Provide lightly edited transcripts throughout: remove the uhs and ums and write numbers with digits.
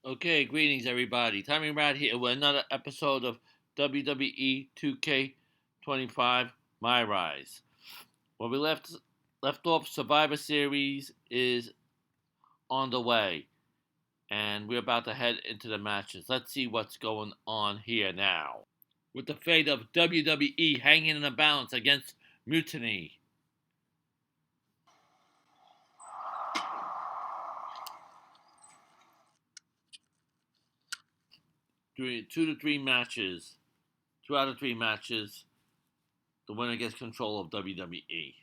Okay, greetings everybody. Tommy Rad here with another episode of WWE 2K25 MYRISE. Where we left off, Survivor Series is on the way, and we're about to head into the matches. Let's see what's going on here now. With the fate of WWE hanging in the balance against Mutiny. Two out of three matches, the winner gets control of WWE.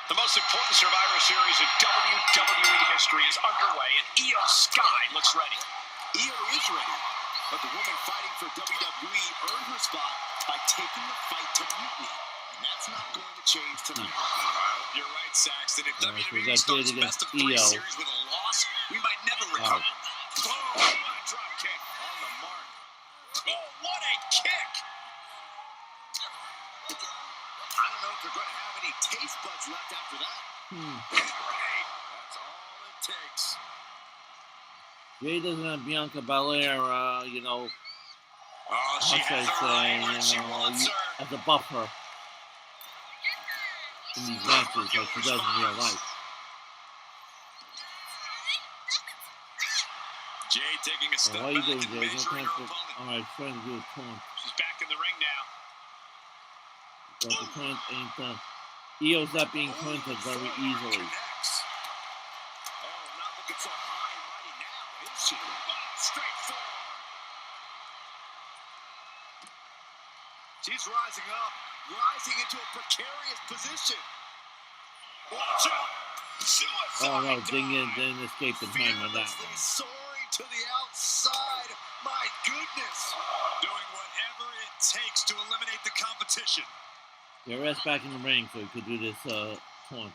The most important Survivor Series in WWE history is underway, and Io Sky looks ready. Io is ready, but the woman fighting for WWE earned her spot by taking the fight to Mutiny, and that's not going to change tonight. You're right, Saxton. If WWE starts best of three series with a loss, we might never recover. Oh, what a drop kick on the mark. Oh, what a kick! I don't know if they're going to have any taste buds left after that. Great. That's all it takes. Jay doesn't have Bianca Belair, Oh, she has her right where she wants her. as a buffer in these matches like she does in real life. Jay taking a step What are you doing, back and Jay? No measuring time her for... opponent. Alright, trying to do a taunt. She's back in the ring now. But the taunt ain't done. Io's not being taunted very easily. Connects. Oh, not looking so high and mighty now, is she? Straight forward. She's rising up, rising into a precarious position. Watch out! Suicide Oh no, dive. didn't escape in time on that Fearlessly one. soaring to the outside. My goodness. Doing whatever it takes to eliminate the competition. Get rest back in the ring so he could do this taunt.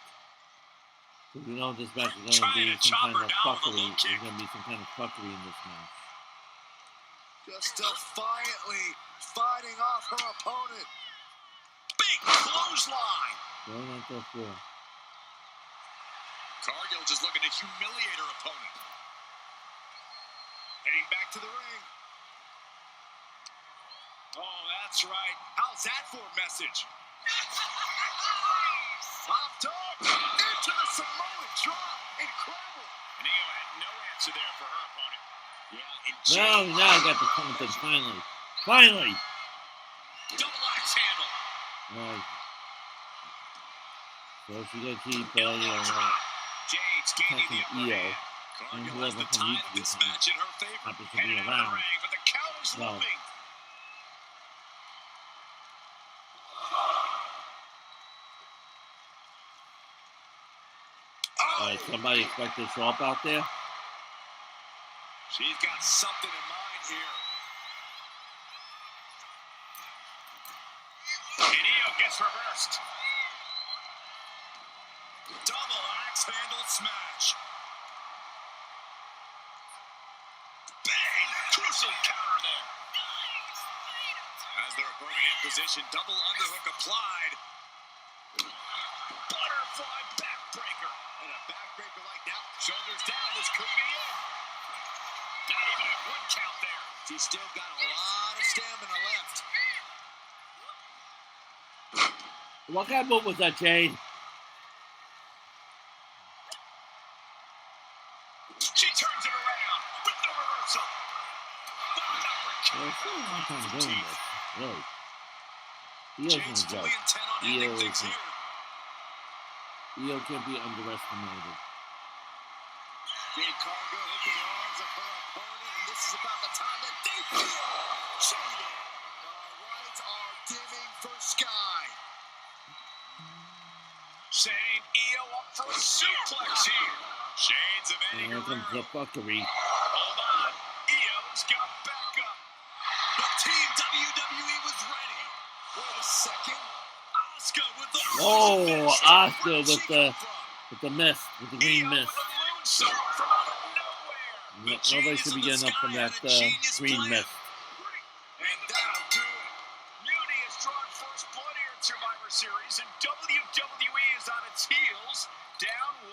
Because we know this match is going to be some kind of fuckery. There's going to be some kind of fuckery in this match. Just defiantly fighting off her opponent. Big clothesline. Going on to the floor. Cargill just looking to humiliate her opponent. Heading back to the ring. Oh, that's right. How's that for a message? Top dog into the Samoan drop. Incredible. And Io had no answer there for her opponent. Yeah, Now I got the taunt in finally. Finally! Double axe handle. Alright. So she got to keep, Jade's gaining the upper Io. hand. And Cargill has whoever the from tide of YouTube this match in her favor. happens to be Heading into the around. ring, but the counter's Well. looming. Alright, somebody expect to show up out there? She's got something in mind here. And Io gets reversed. Double axe handle smash. Bang! Crucial counter there. As their opponent in position, double underhook applied. Butterfly backbreaker. And a backbreaker like that, shoulders down, this could be it. Not even a one count there. She's still got a lot of stamina left. What kind of move was that, Jade? She turns it around with the reversal. Well, it's still a long time doing this. Really. Io's Jade's no fully joke. intent on ending things here. Io can't be underestimated. Jade Cargill hooking the arms of her opponent, and this is about the time that they feel. Jaded. The lights are dimming for Sky. Setting Io up for a suplex here. Shades of Eddie Here comes the Guerrero. fuckery. Hold on. Io's got backup. But Team WWE was ready. Wait a second. Asuka with the Oh, Asuka with the mist, with the green Io mist. with a moonsault from out of nowhere. The Nobody genius should be of the getting up from Sky that had a genius green plan. mist. And that'll do it. Mutiny is drawn for First blood here in Survivor Series, and WWE is on its heels, down 1-0.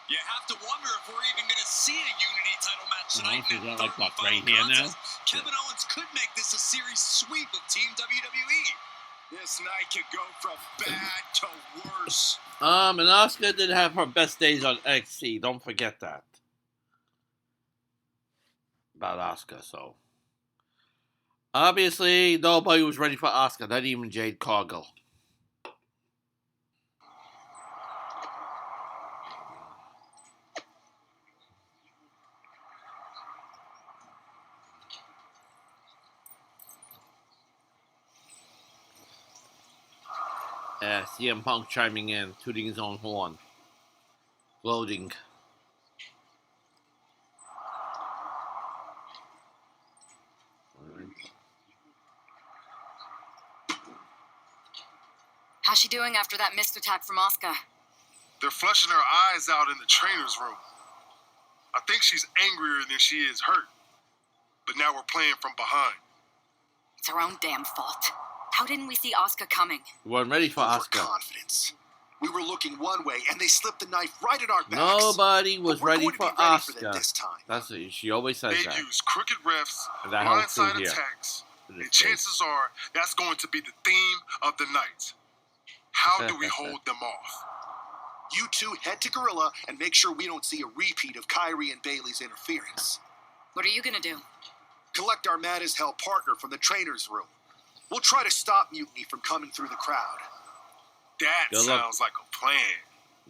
You have to wonder if we're even going to see a Unity title match tonight. Is that like what, right here now? Kevin Owens could make this a series sweep of Team WWE. This night could go from bad to worse. And Asuka did have her best days on NXT. Don't forget that. About Asuka, so. Obviously, nobody was ready for Asuka, not even Jade Cargill. CM Punk chiming in, tooting his own horn. Gloating. How's she doing after that missed attack from Asuka? They're flushing her eyes out in the trainer's room. I think she's angrier than she is hurt. But now we're playing from behind. It's our own damn fault. How didn't we see Asuka coming? We weren't ready for Asuka. Confidence. We were looking one way, and they slipped the knife right at our backs. Nobody was ready for Asuka. This time. That's it. She always says that. They use crooked refs, And that holds true blindside here. attacks, and chances are that's going to be the theme of the night. How do we hold them off? You two head to Gorilla and make sure we don't see a repeat of Kyrie and Bailey's interference. What are you gonna do? Collect our mad-as-hell partner from the trainer's room. We'll try to stop Mutiny from coming through the crowd. That Good luck. sounds like a plan.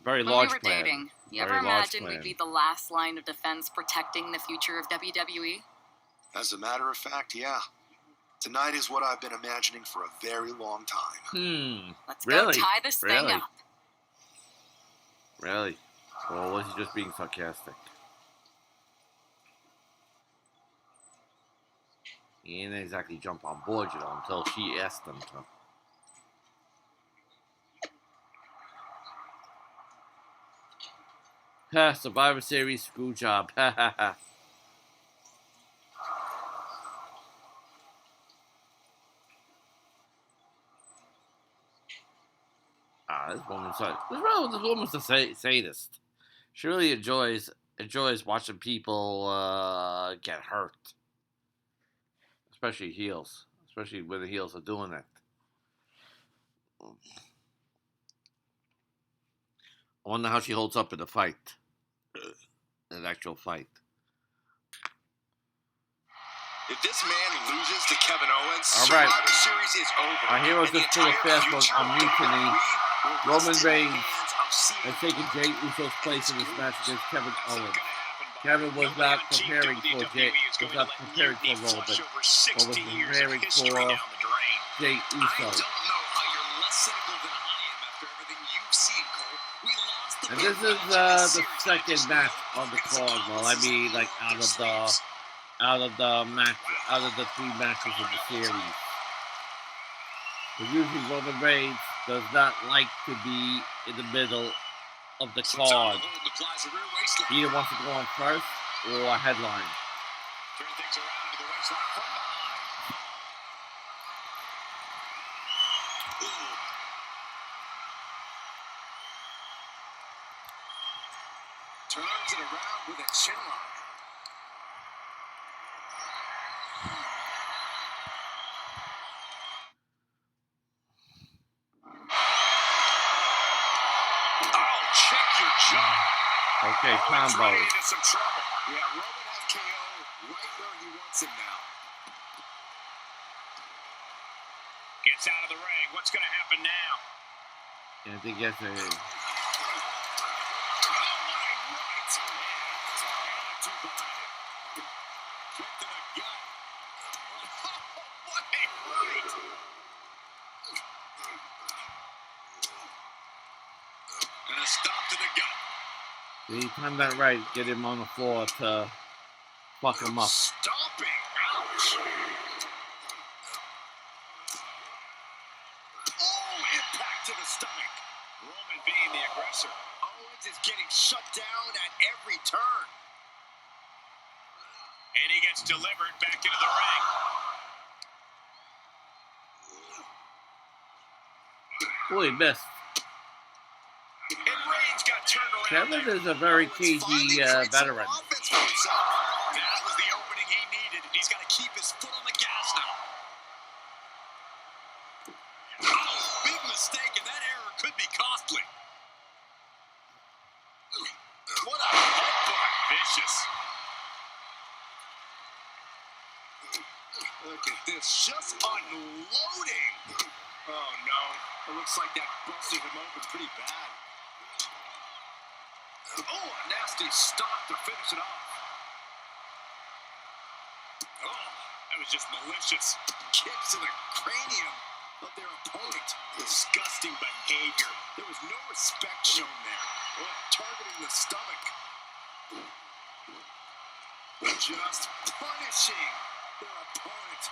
Very When large we were plan. dating, you Very ever large imagine plan. we'd be the last line of defense protecting the future of WWE? As a matter of fact, yeah. Tonight is what I've been imagining for a very long time. Let's Really? go tie this thing Really? up. Really? Or was he just being sarcastic? He didn't exactly jump on board, you know, until she asked him to. Ha, Survivor Series Screwjob. Ha ha ha. This woman's a sadist. She really enjoys watching people get hurt, especially heels, especially when the heels are doing it. I wonder how she holds up in a fight, an actual fight. If this man loses to Kevin Owens, All right. Survivor Series is over. Our heroes And the just pulled a entire fast one future on of Mutiny. WWE will Roman rest in the Reigns hands of CM has taken Punk. Jey Uso's place in this match against Kevin That's not Owens. gonna happen, Kevin was Nobody not on Team preparing for WWE Jey, is was going not to let preparing for Mutiny Roman, flush over but 60 was years of preparing history for down the drain. Jey I Uso. don't know how you're less cynical than I am after everything you've seen, Cole. We lost the And big this is match in the series. second I match just on the know card. Well, I mean, like out of the three matches of the series. Because usually Roman Reigns does not like to be in the middle of the card. He either wants to go on first or a headline. Turn things around to the waistline from behind. Turns it around with a chin lock. Oh, check your jaw. Okay, He's combo. running into some trouble. Yeah, Roman has KO right where he wants him now. Gets out of the ring. What's going to happen now? And I think that's a... Oh, my right. Too behind it. Kick to the gut. What a right. And a stop to the gut. He timed that right, get him on the floor to fuck him up. Stomping. Ouch. Oh, impact to the stomach. Roman being the aggressor. Owens is getting shut down at every turn. And he gets delivered back into the ring. Oh, he missed. And Reigns got turned around. Kevin is a very cagey veteran. That was the opening he needed, and he's got to keep his foot on the gas now. Oh, big mistake, and that error could be costly. What a headbutt. Vicious. Look at this, just unloading. Oh, no. It looks like that busted him open pretty bad. Oh, a nasty stop to finish it off. Oh, that was just malicious. Kicks to the cranium of their opponent. Disgusting behavior. There was no respect shown there. Oh, targeting the stomach. Just punishing their opponent.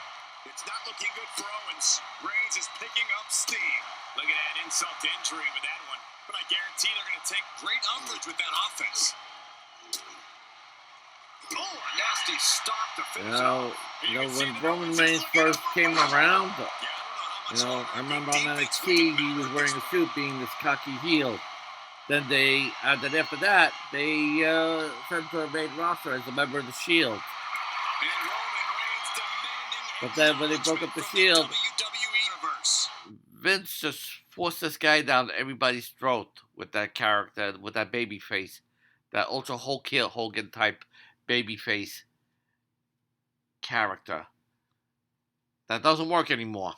It's not looking good for Owens. Reigns is picking up steam. Look at that insult to injury with that one. But I guarantee they're going to take great umbrage with that offense. Oh, a nasty stop to finish off. When Roman Reigns first came around, I remember on NXT he was wearing a suit, being this cocky heel. Then after that, they sent him to the main roster as a member of the Shield. But then when they broke up the Shield, Vince just forced this guy down everybody's throat with that character, with that baby face, that Ultra Hulk Hogan type baby face character. That doesn't work anymore.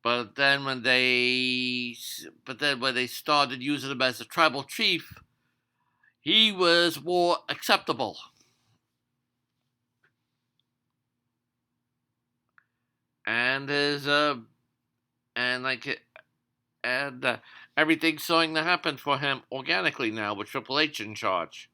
But then when they started using him as a tribal chief, he was more acceptable. And everything's starting to happen for him organically now with Triple H in charge.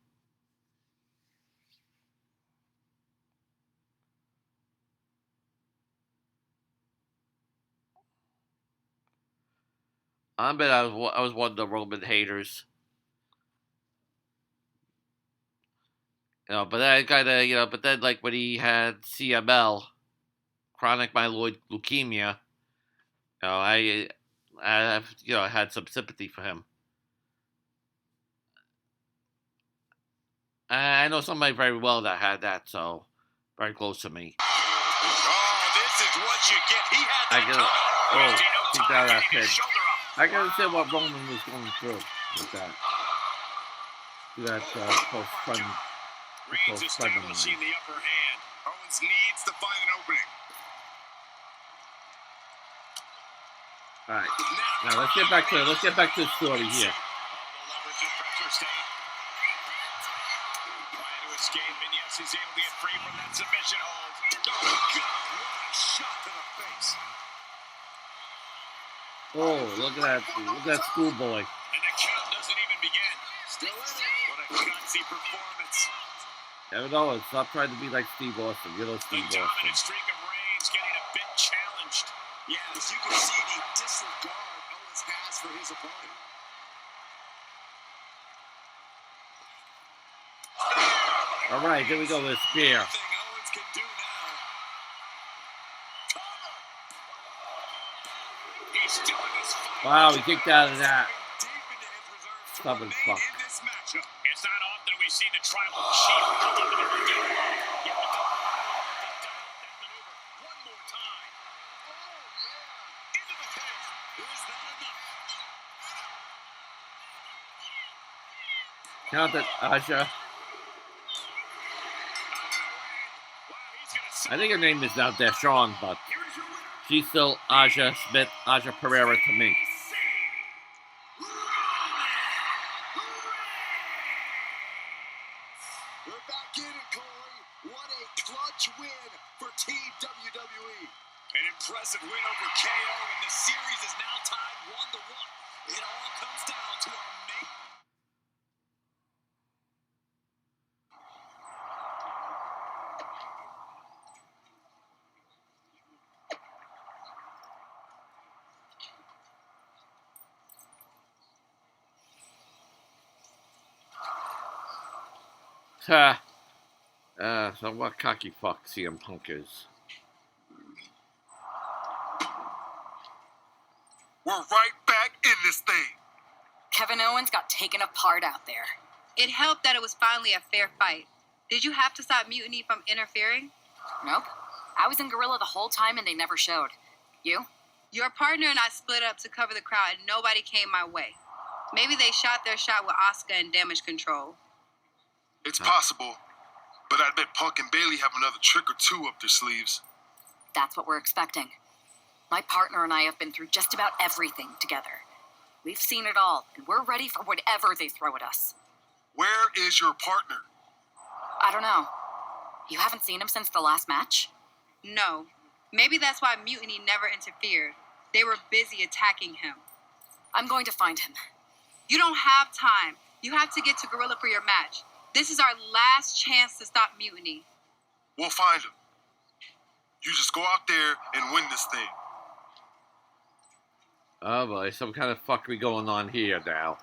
I bet I was one of the Roman haters. But then but then like when he had CML, chronic myeloid leukemia, I had some sympathy for him. I know somebody very well that had that, so very close to me. Oh, this is what you get. He had that I can understand what Roman was going through with that. That post-Fun. Reigns establishing the upper hand. Owens needs to find an opening. All right. Now let's get back to the story here. Trying to escape, and yes, he's able to get free from that submission hold. Oh, God, what a shot to the face. Oh, look at that schoolboy. And the count doesn't even begin. Still in it. What a gutsy performance. Kevin Owens, stop trying to be like Steve Austin. You're no Steve Austin. The dominant streak of Reigns getting a bit challenged. Yes, you can see the disregard Owens has for his opponent. All right, here we go with spear. Owens can do now. He's still in his fight. Wow, he kicked out of that. Stubborn fuck. It's not often we see the tribal chief come up in the ring. Yet with the that maneuver one more time. Oh, man. Into the cage. Is that enough? Count it, Aja. I think her name is now Deshawn, but she's still Aja Smith, Aja Pereira to me. We're back in it, Corey. What a clutch win for Team WWE. An impressive win over KO, and the series is now tied 1-1. It all comes down to our main. Ha! So what cocky fuck CM Punk is. We're right back in this thing. Kevin Owens got taken apart out there. It helped that it was finally a fair fight. Did you have to stop Mutiny from interfering? Nope. I was in Gorilla the whole time and they never showed. You? Your partner and I split up to cover the crowd and nobody came my way. Maybe they shot their shot with Asuka and Damage Control. It's possible, but I bet Punk and Bailey have another trick or two up their sleeves. That's what we're expecting. My partner and I have been through just about everything together. We've seen it all, and we're ready for whatever they throw at us. Where is your partner? I don't know. You haven't seen him since the last match? No. Maybe that's why Mutiny never interfered. They were busy attacking him. I'm going to find him. You don't have time. You have to get to Gorilla for your match. This is our last chance to stop Mutiny. We'll find him. You just go out there and win this thing. Oh boy, some kind of fuckery going on here now.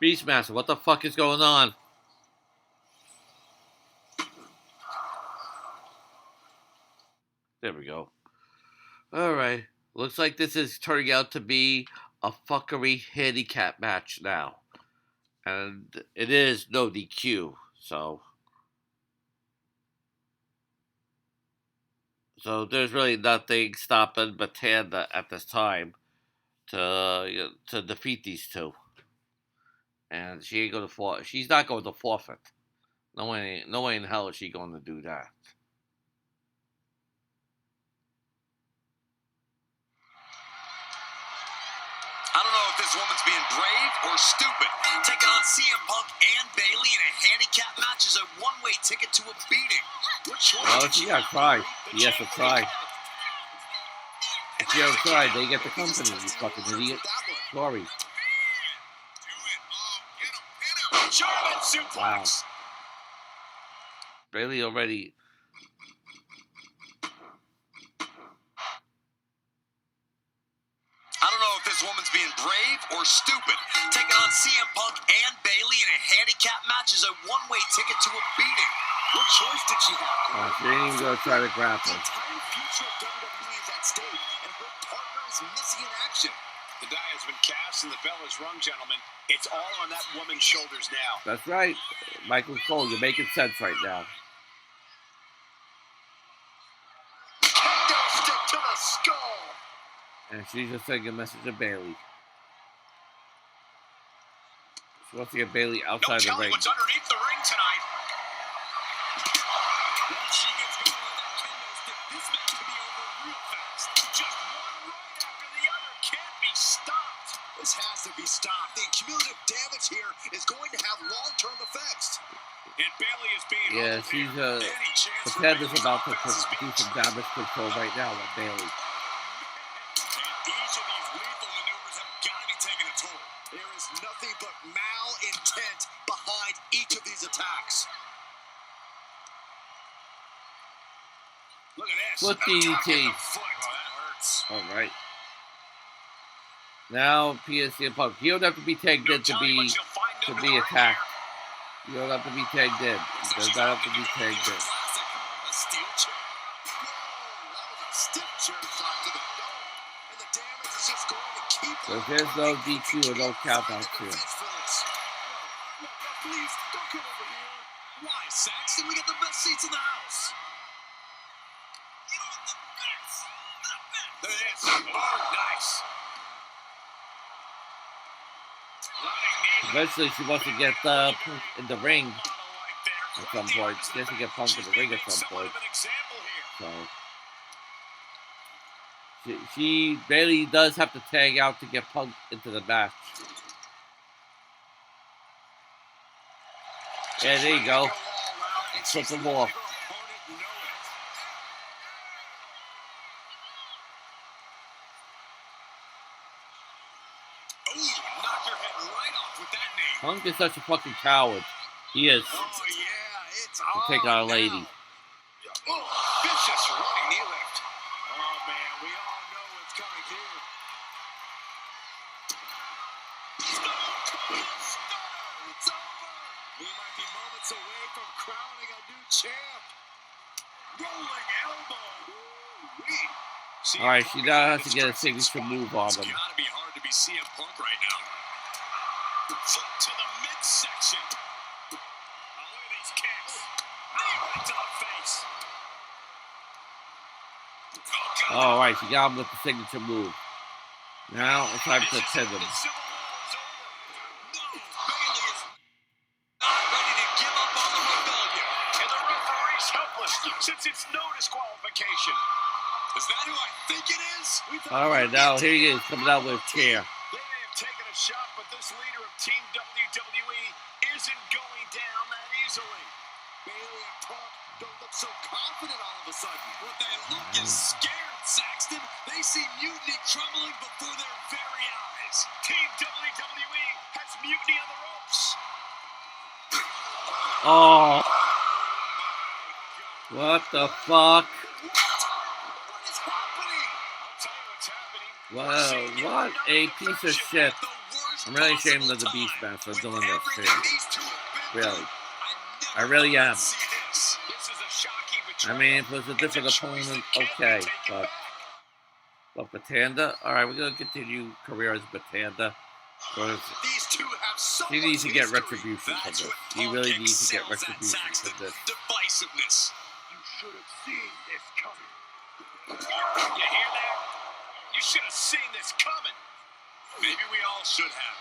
Beastmaster, what the fuck is going on? There we go. Alright. Looks like this is turning out to be a fuckery handicap match now. And it is no DQ, so there's really nothing stopping Btanda at this time to defeat these two. And she ain't gonna she's not going to forfeit. No way in hell is she going to do that. I don't know if this woman's being brave or stupid. Taking on CM Punk and Bailey in a handicap match is a one-way ticket to a beating. What choice did She gotta try. He has to try. If you don't try, they get the company, you fucking idiot. Sorry. German suplex. Wow. Bailey already. I don't know if this woman's being brave or stupid. Taking on CM Punk and Bailey in a handicap match is a one-way ticket to a beating. What choice did she have? She ain't even gonna try to grapple. The entire future of WWE is at stake, and her partner is missing in action. The die has been cast and the bell is rung, gentlemen. It's all on that woman's shoulders now. That's right. Michael Cole, you're making sense right now. Stick to the skull. And she's just sending a message to Bailey. She wants to get Bailey outside the ring. What's underneath the ring tonight. Once she gets going with that kendo stick, this match could be over real fast. Just one right after the other can't be stopped. This has to be stopped. The cumulative damage here is going to have long-term effects. And Bailey is being she's Any chance for Btanda's Bailey about to to press do his some damage control right now with Bailey. Each of these lethal maneuvers have got to be taking a toll. There is nothing but malintent behind each of these attacks. Look at this. Foot Attack in DDT. the foot. Oh, that hurts. All right. Now PSC Punk. You don't have to be tagged in to be attacked. You don't have to be tagged in. You does not have to be tagged in. A steel chair. Whoa, that was a stiff chair shot to the dome. And the damage is just going to keep So there's no DQ or no count out here. Please, don't come over here. Why, Saxton? We got the best seats in the house. Look at this. Oh, nice. Eventually, she wants to get in the ring at some point. She has to get Punk in the ring at some point. So she Bailey does have to tag out to get Punk into the match. Yeah, there you go. Flip him off. Punk is such a fucking coward. He is. Oh, yeah, it's To take out a lady. Oh, vicious running knee lift. Oh, man, we all know what's coming here. It's over. We might be moments Moments away from crowning a new champ. Rolling elbow. All right, she now has to get a signature move on him. It's gotta be hard to be CM Punk right now. Foot to the midsection. Oh, look at these kicks. Knee right to the face. Oh, All right, she got him with the signature move. Now it's time to pin him. The Civil War is over. No, Bayley is not ready to give up on the rebellion. And the referee's helpless since it's no disqualification. Is that who I think it is? All right, now here he is coming out with a chair. They may have taken a shot, but this leader of Team WWE isn't going down that easily. Bayley and Punk don't look so confident all of a sudden. What they look is scared, Saxton. They see mutiny crumbling before their very eyes. Team WWE has mutiny on the ropes. Oh, what the fuck? What is happening? I'll tell you what's happening. Wow, what a piece of shit. I'm really ashamed of the Beatsmaster for doing this too. Really. I really am. I mean, if it was a different opponent, okay, but Btanda? Alright, we're gonna continue career as Btanda. These two have so He needs to much get history. retribution for That's this. what He Punk really needs to get excels at, retribution Saxton. for this. Divisiveness. You should have seen this coming. You hear that? You should have seen this coming. Maybe we all should have.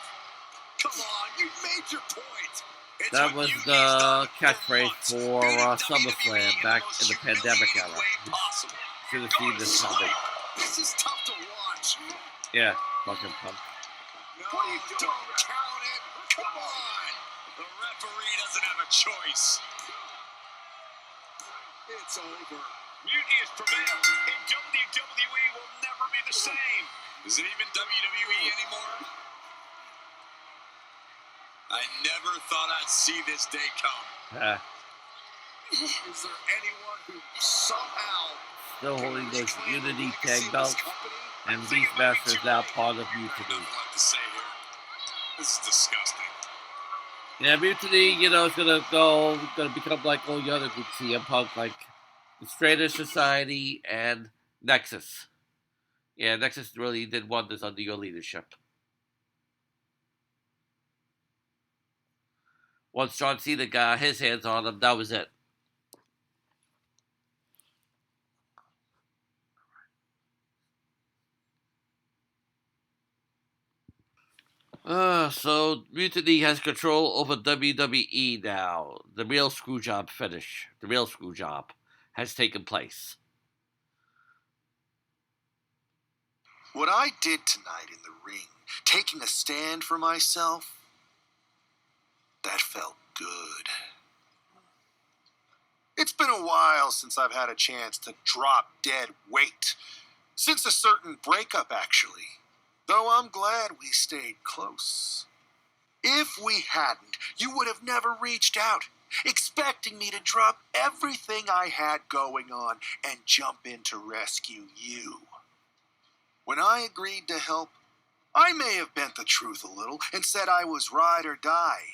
Come on, you made your point. It's That what was you the guys done catchphrase months. for Beating SummerSlam WWE back most in the pandemic humiliating era. way possible. Should have Go seen to this sleep. coming. This is tough to watch. Yeah, fucking Punk. No, what are you doing? Don't count it. Come on. The referee doesn't have a choice. It's over. Mutiny has prevailed, and WWE will never be the same. Is it even WWE anymore? I never thought I'd see this day come. Is there anyone who somehow Still holding those reclaim Unity the tag legacy of belts, this company? and I think it might be Beatsmaster is too now late. part of I don't Mutiny. know what to say here. This is disgusting. Yeah, Mutiny, you know, is gonna become like all the other groups, CM Punk, like the Traitor Society and Nexus. Yeah, Nexus really did wonders under your leadership. Once John Cena got his hands on him, that was it. So Mutiny has control over WWE now. The real Screwjob finish, the real Screwjob, has taken place. What I did tonight in the ring, taking a stand for myself, that felt good. It's been a while since I've had a chance to drop dead weight. Since a certain breakup, actually. Though I'm glad we stayed close. If we hadn't, you would have never reached out, expecting me to drop everything I had going on and jump in to rescue you. When I agreed to help, I may have bent the truth a little and said I was ride or die.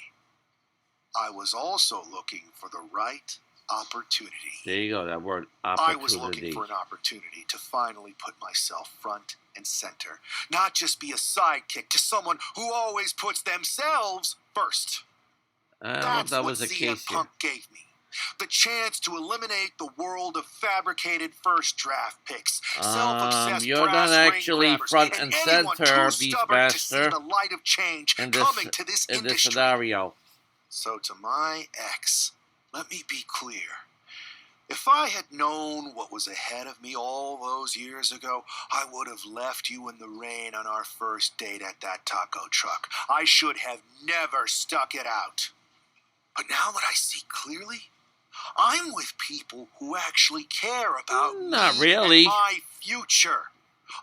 I was also looking for the right opportunity. There you go, that word, I opportunity. was looking for an opportunity to finally put myself front and center, not just be a sidekick to someone who always puts themselves first. That's that what was the CM case here. Punk gave me. The chance to eliminate the world of fabricated first draft picks, self-obsessed You're brass not ring actually grabbers, front and anyone center, too stubborn to see Beatsmaster, the light of change in coming to this this industry. scenario. So to my ex, let me be clear. If I had known what was ahead of me all those years ago, I would have left you in the rain on our first date at that taco truck. I should have never stuck it out. But now that I see clearly, I'm with people who actually care about Not me really. and my future.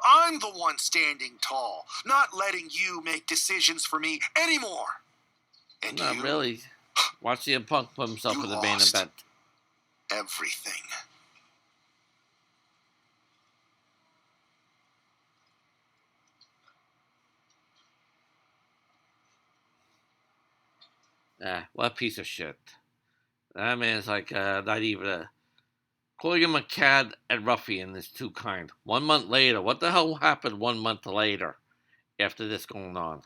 I'm the one standing tall, not letting you make decisions for me anymore. And Not you, really. Watch CM Punk put himself You in the main lost. event. everything. What a piece of shit. That man's like not even a... Calling him a cad and ruffian is too kind. 1 month later, what the hell happened 1 month later after this going on?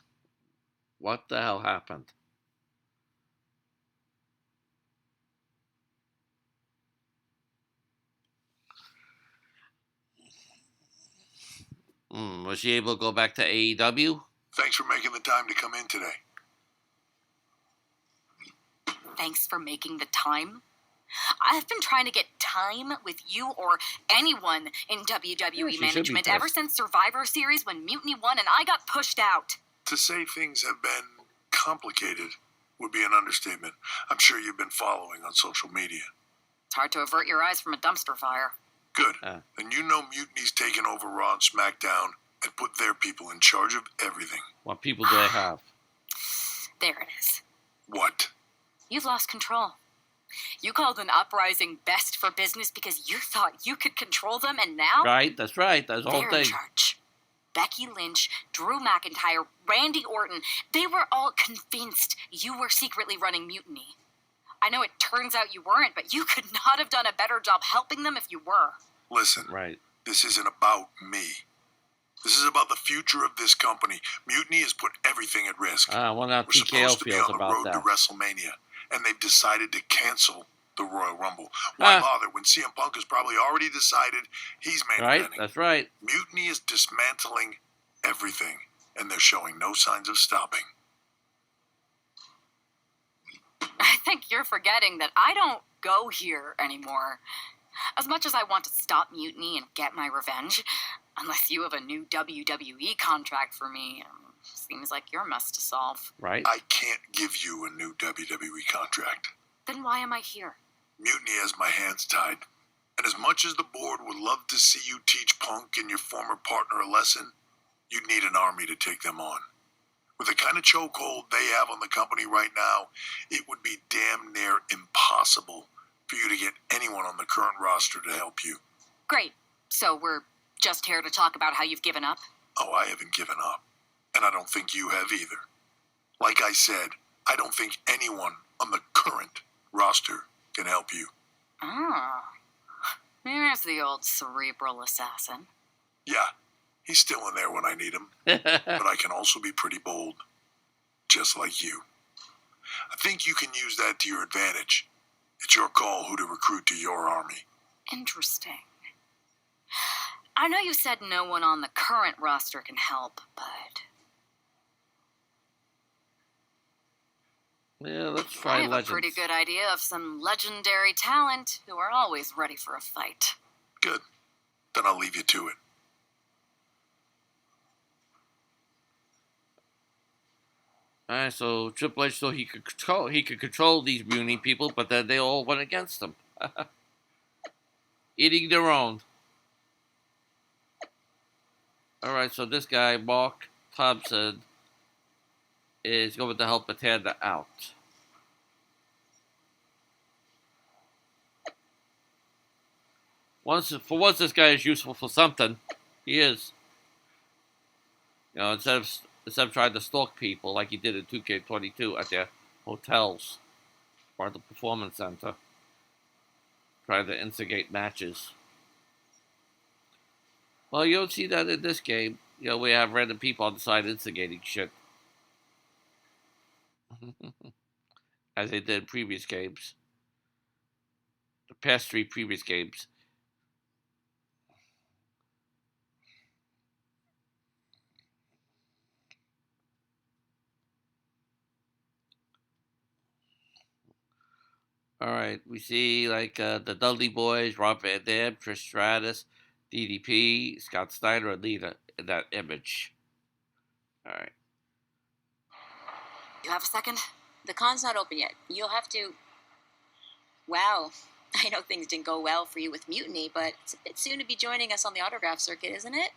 What the hell happened? Was she able to go back to AEW? Thanks for making the time to come in today. Thanks for making the time. I've been trying to get time with you or anyone in WWE management ever since Survivor Series when Mutiny won and I got pushed out. To say things have been complicated would be an understatement. I'm sure you've been following on social media. It's hard to avert your eyes from a dumpster fire. Good. And you know Mutiny's taken over Raw and SmackDown and put their people in charge of everything. What people do they have? There it is. What? You've lost control. You called an uprising best for business because you thought you could control them, and now... Right, that's right. That's the whole they're thing. in charge. Becky Lynch, Drew McIntyre, Randy Orton, they were all convinced you were secretly running Mutiny. I know it turns out you weren't, but you could not have done a better job helping them if you were. Listen, right. This isn't about me. This is about the future of this company. Mutiny has put everything at risk. I wonder how We're TKO supposed to be feels on the about road that. to WrestleMania, and they've decided to cancel the Royal Rumble. Why bother when CM Punk has probably already decided he's main eventing? Right, that's right. Mutiny is dismantling everything, and they're showing no signs of stopping. I think you're forgetting that I don't go here anymore. As much as I want to stop Mutiny and get my revenge, unless you have a new WWE contract for me, seems like your mess to solve. Right. I can't give you a new WWE contract. Then why am I here? Mutiny has my hands tied. And as much as the board would love to see you teach Punk and your former partner a lesson, you'd need an army to take them on. With the kind of chokehold they have on the company right now, it would be damn near impossible for you to get anyone on the current roster to help you. Great. So we're just here to talk about how you've given up? Oh, I haven't given up. And I don't think you have either. Like I said, I don't think anyone on the current roster can help you. Ah. There's the old cerebral assassin. Yeah, he's still in there when I need him. But I can also be pretty bold. Just like you. I think you can use that to your advantage. It's your call who to recruit to your army. Interesting. I know you said no one on the current roster can help, but... Yeah, let's try I have Legends. a pretty good idea of some legendary talent who are always ready for a fight. Good. Then I'll leave you to it. Alright, so Triple H thought he could control these Mutiny people, but then they all went against him. Eating their own. Alright, so this guy, Mark Thompson, is going to help Btanda out. For once this guy is useful for something. He is. You know, instead of trying to stalk people like he did in 2K22 at their hotels or at the performance center, trying to instigate matches. Well, you don't see that in this game. You know, we have random people on the side instigating shit. As they did in previous games. The past 3 previous games. Alright, we see like the Dudley Boys, Rob Van Dam, Trish Stratus, DDP, Scott Steiner, and Lita in that image. Alright. You have a second? The con's not open yet. You'll have to... Wow. I know things didn't go well for you with Mutiny, but it's a bit soon to be joining us on the autograph circuit, isn't it?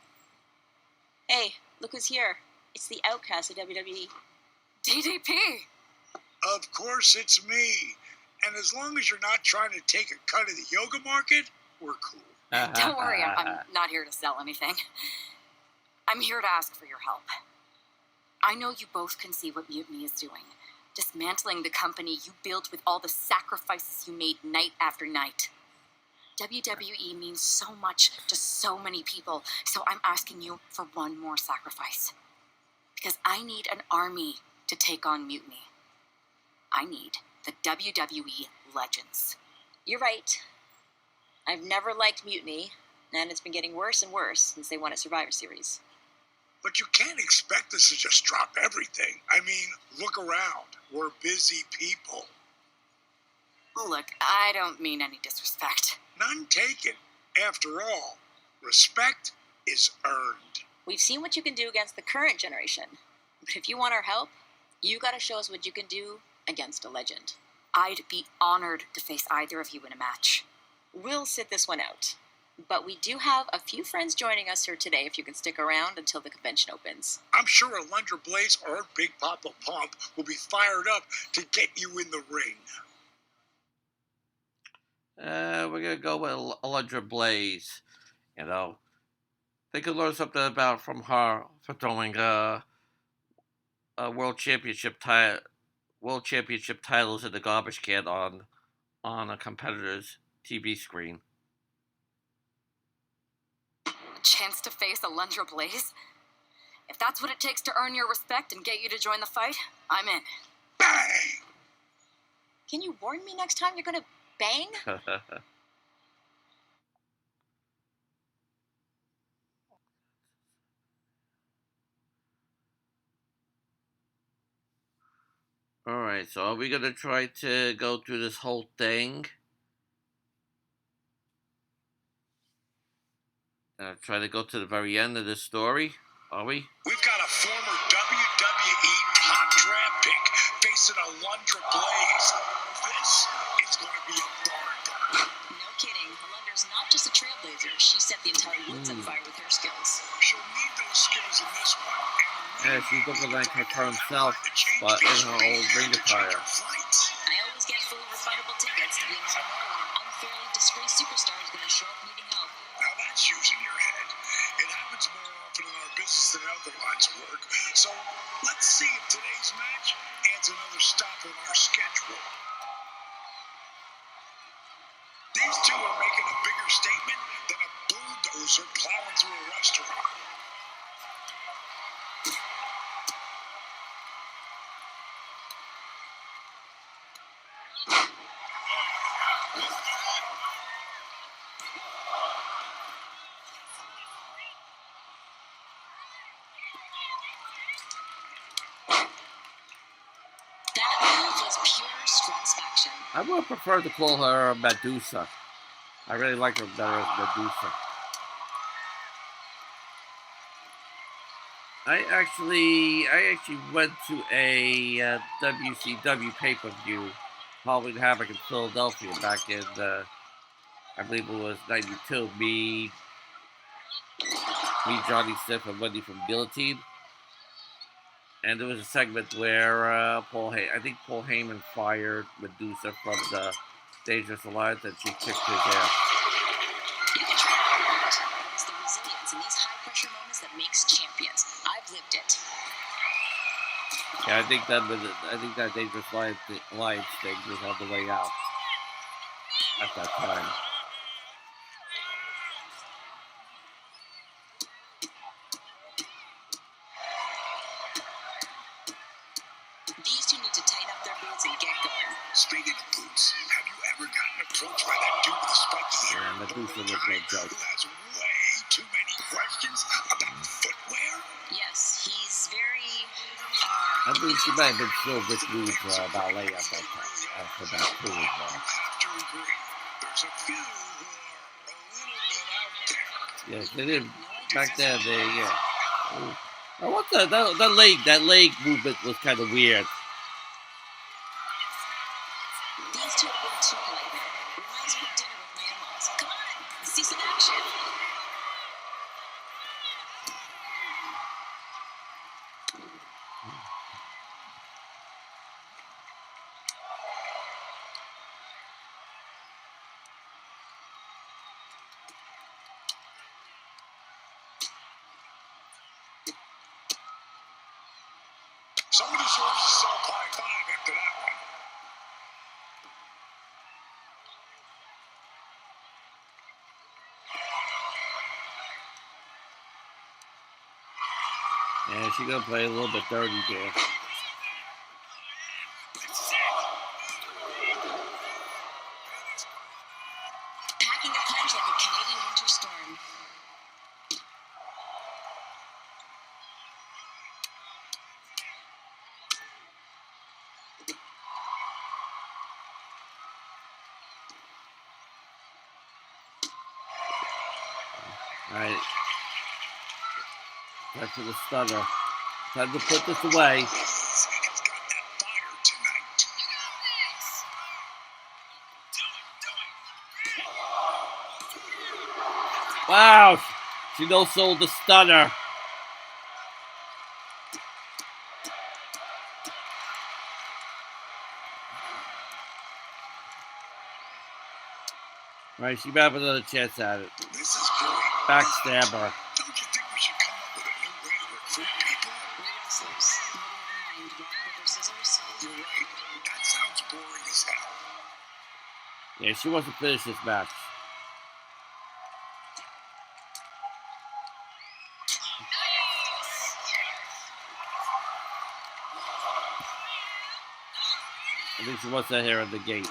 Hey, look who's here. It's the outcast of WWE. DDP! Of course it's me. And as long as you're not trying to take a cut of the yoga market, we're cool. Don't worry, I'm not here to sell anything. I'm here to ask for your help. I know you both can see what Mutiny is doing. dismantling the company you built with all the sacrifices you made night after night. WWE means so much to so many people, so I'm asking you for one more sacrifice. Because I need an army to take on Mutiny. I need the WWE Legends. You're right. I've never liked Mutiny, and it's been getting worse and worse since they won a Survivor Series. But you can't expect us to just drop everything. I mean, look around. We're busy people. Look, I don't mean any disrespect. None taken. After all, respect is earned. We've seen what you can do against the current generation. But if you want our help, you gotta show us what you can do against a legend. I'd be honored to face either of you in a match. We'll sit this one out. But we do have a few friends joining us here today if you can stick around until the convention opens. I'm sure Alundra Blaze or Big Papa Pump will be fired up to get you in the ring. We're gonna go with Alundra Blaze. You know, they could learn something about from her for throwing a world championship titles in the garbage can on a competitor's TV screen. A chance to face Alundra Blaze? If that's what it takes to earn your respect and get you to join the fight, I'm in. Bang! Can you warn me next time you're gonna bang? Alright, so are we gonna try to go through this whole thing? Try to go to the very end of this story? Are we? We've got a former WWE top draft pick facing Alundra Blaze. This is going to be a barn. No kidding. Alundra's not just a trailblazer. She set the entire woods on fire with her skills. She'll need those skills in this one. Yeah, she's looking like her current self, but in her old ring attire. I always get fully refundable tickets. You never know when an unfairly disgraced superstar is going to show up needing help. Now that's using your head. It happens more often in our business than other lines of work. So let's see if today's match adds another stop on our schedule. These two are making a bigger statement than a bulldozer plowing through a restaurant. I would prefer to call her Medusa. I really like her better as Medusa. I actually went to a WCW pay-per-view, Halloween Havoc in Philadelphia back in, I believe it was 92. Me, Johnny Stiff, and Wendy from Guillotine. And there was a segment where I think Paul Heyman fired Medusa from the Dangerous Alliance, and she kicked his ass. You can try it. It's the resilience in these high-pressure moments that makes champions. I've lived it. Yeah, I think that Dangerous Alliance thing was on the way out at that time. These two need to tighten up their boots and get going. Speaking of boots, have you ever gotten approached by that dude with a spiky hair? Yeah, Medusa was no joke. Who has way too many questions about footwear? Yes, he's very. I believe she might have been still Rick Rude's ballet at that time. For that too as well. I'll have to agree. There's a few who are a little bit out there. Yeah, they did back then. Oh, what that leg movement was kind of weird. These two are being too polite now. Reminds me of dinner with my in-laws. Come on, let's see some action. Someone deserves to sell high five after that one. And she's gonna play a little bit dirty there. Packing a punch like a Canadian winter storm. Alright. Back to the stunner. Time to put this away. Has got that fire tonight. Wow! She no-sold the stunner. Right, she might have another chance at it. This is great. Backstabber. Don't you think we should come up with a new way to recruit people? Wrestlers. What do you have in mind? Rock, paper, scissors? You're right. That sounds boring as hell. Yeah, she wants to finish this match. I think she wants that here at the gate.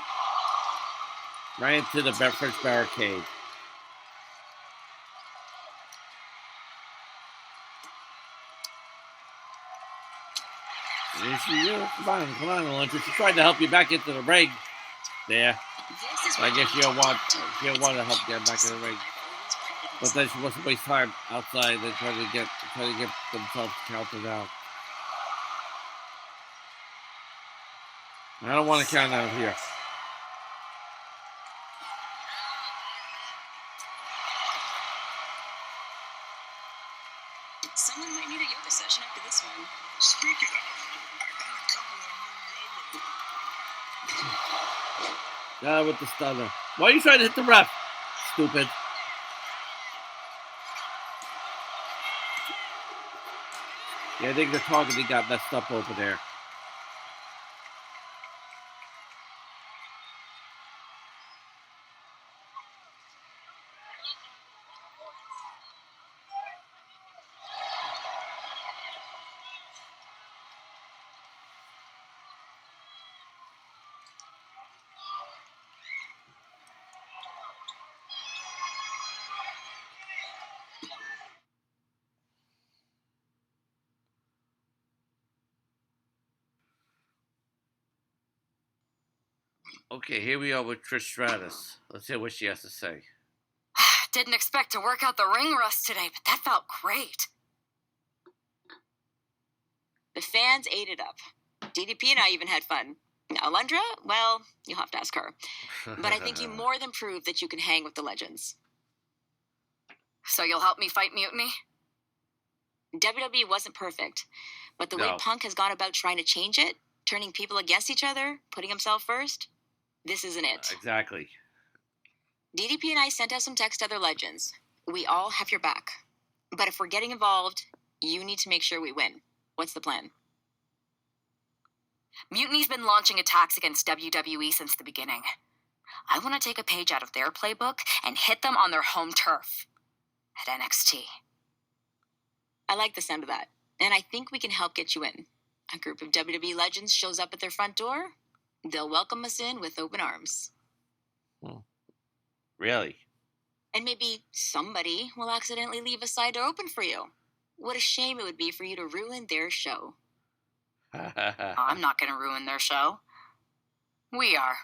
Right into the first barricade. Come on, Alondra. She's trying to help you back into the ring. There. I guess she don't want to help get back in the ring. But then she wants to waste time outside and try to get themselves counted out. I don't want to count out here. Someone might need a yoga session after this one. Speaking of, I got a couple of new yoga. With the stunner. Why are you trying to hit the ref? Stupid. Yeah, I think the targeting got messed up over there. Okay, here we are with Trish Stratus. Let's hear what she has to say. Didn't expect to work out the ring rust today, but that felt great. The fans ate it up. DDP and I even had fun. Now, Alundra, well, you'll have to ask her. But I think you more than proved that you can hang with the legends. So you'll help me fight Mutiny? WWE wasn't perfect, but the way Punk has gone about trying to change it, turning people against each other, putting himself first, this isn't it. Exactly. DDP and I sent out some text to other legends. We all have your back. But if we're getting involved, you need to make sure we win. What's the plan? Mutiny's been launching attacks against WWE since the beginning. I want to take a page out of their playbook and hit them on their home turf at NXT. I like the sound of that, and I think we can help get you in. A group of WWE legends shows up at their front door. They'll welcome us in with open arms. Really? And maybe somebody will accidentally leave a side door open for you. What a shame it would be for you to ruin their show. I'm not going to ruin their show. We are.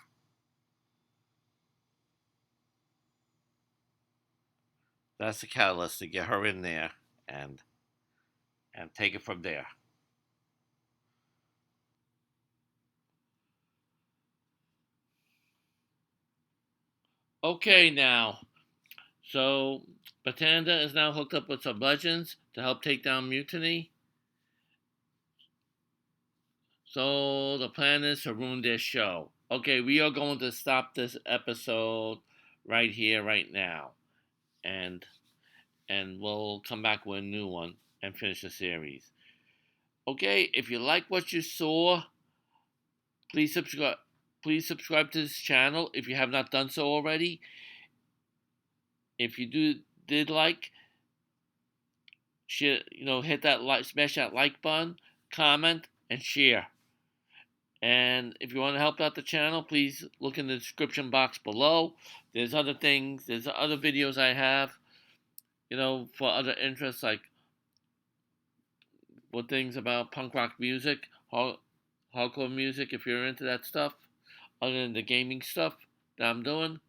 That's the catalyst to get her in there and take it from there. Okay, now. So, Btanda is now hooked up with some legends to help take down Mutiny. So, the plan is to ruin their show. Okay, we are going to stop this episode right here, right now. And we'll come back with a new one and finish the series. Okay, if you like what you saw, please subscribe. Please subscribe to this channel if you have not done so already. If you did like, share, hit that like, smash that like button, comment, and share. And if you want to help out the channel, please look in the description box below. There's other things. There's other videos I have, for other interests, like for things about punk rock music, hardcore music, if you're into that stuff, other than the gaming stuff that I'm doing.